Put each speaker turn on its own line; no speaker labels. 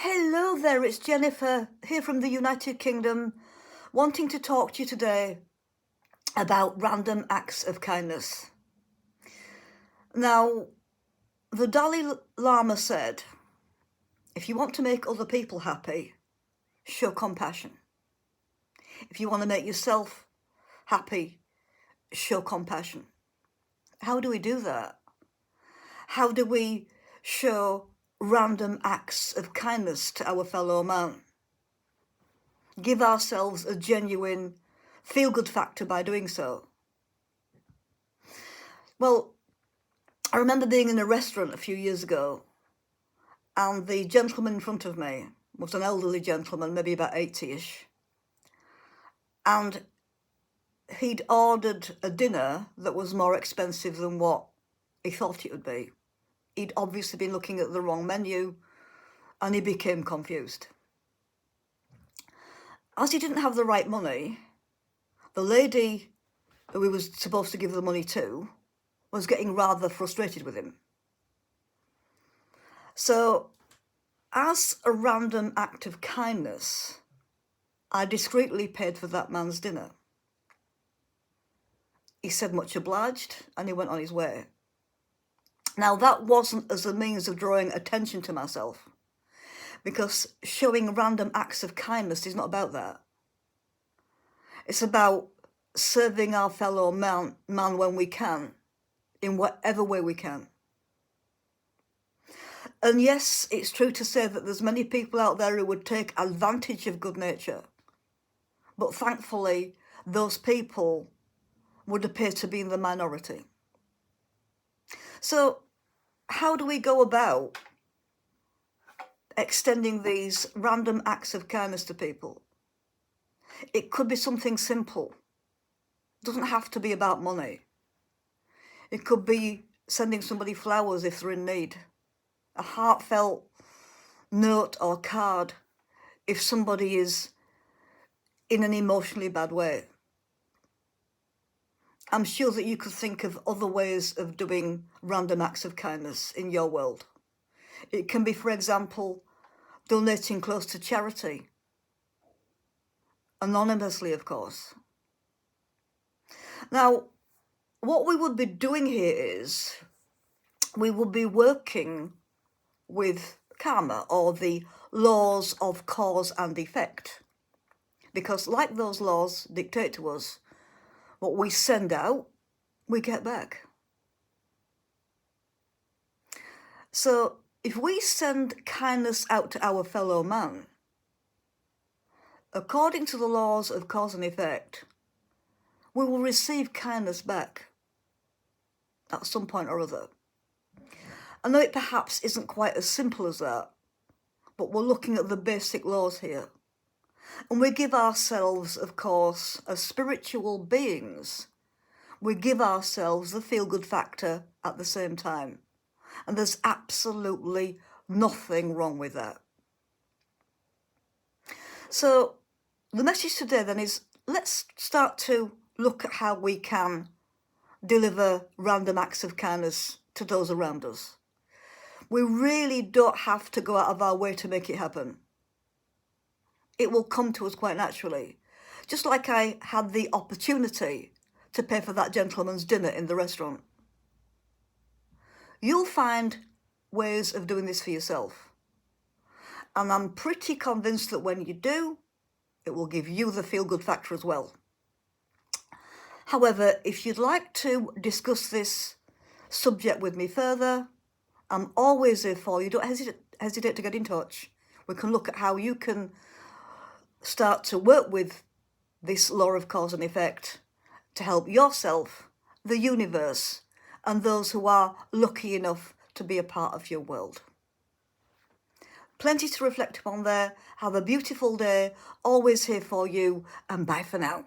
Hello there, it's Jennifer here from the United Kingdom, wanting to talk to you today about random acts of kindness. Now, the Dalai Lama said, if you want to make other people happy, show compassion. If you want to make yourself happy, show compassion. How do we do that? How do we show random acts of kindness to our fellow man? Give ourselves a genuine feel-good factor by doing so. Well, I remember being in a restaurant a few years ago, and the gentleman in front of me was an elderly gentleman, maybe about 80-ish, and he'd ordered a dinner that was more expensive than what he thought it would be. He'd obviously been looking at the wrong menu, and he became confused. As he didn't have the right money, the lady who he was supposed to give the money to was getting rather frustrated with him. So, as a random act of kindness, I discreetly paid for that man's dinner. He said much obliged, and he went on his way. Now, that wasn't as a means of drawing attention to myself, because showing random acts of kindness is not about that. It's about serving our fellow man when we can, in whatever way we can. And yes, it's true to say that there's many people out there who would take advantage of good nature. But thankfully, those people would appear to be in the minority. So, how do we go about extending these random acts of kindness to people? It could be something simple. It doesn't have to be about money. It could be sending somebody flowers if they're in need, a heartfelt note or card if somebody is in an emotionally bad way. I'm sure that you could think of other ways of doing random acts of kindness in your world. It can be, for example, donating clothes to charity, anonymously, of course. Now, what we would be doing here is we would be working with karma, or the laws of cause and effect. Because like those laws dictate to us, what we send out, we get back. So if we send kindness out to our fellow man, according to the laws of cause and effect, we will receive kindness back at some point or other. I know it perhaps isn't quite as simple as that, but we're looking at the basic laws here. And we give ourselves, of course, as spiritual beings, we give ourselves the feel-good factor at the same time. And there's absolutely nothing wrong with that. So the message today then is, let's start to look at how we can deliver random acts of kindness to those around us. We really don't have to go out of our way to make it happen. It will come to us quite naturally. Just like I had the opportunity to pay for that gentleman's dinner in the restaurant. You'll find ways of doing this for yourself. And I'm pretty convinced that when you do, it will give you the feel-good factor as well. However, if you'd like to discuss this subject with me further, I'm always here for you. Don't hesitate to get in touch. We can look at how you can start to work with this law of cause and effect to help yourself, the universe, and those who are lucky enough to be a part of your world. Plenty to reflect upon there. Have a beautiful day. Always here for you, and bye for now.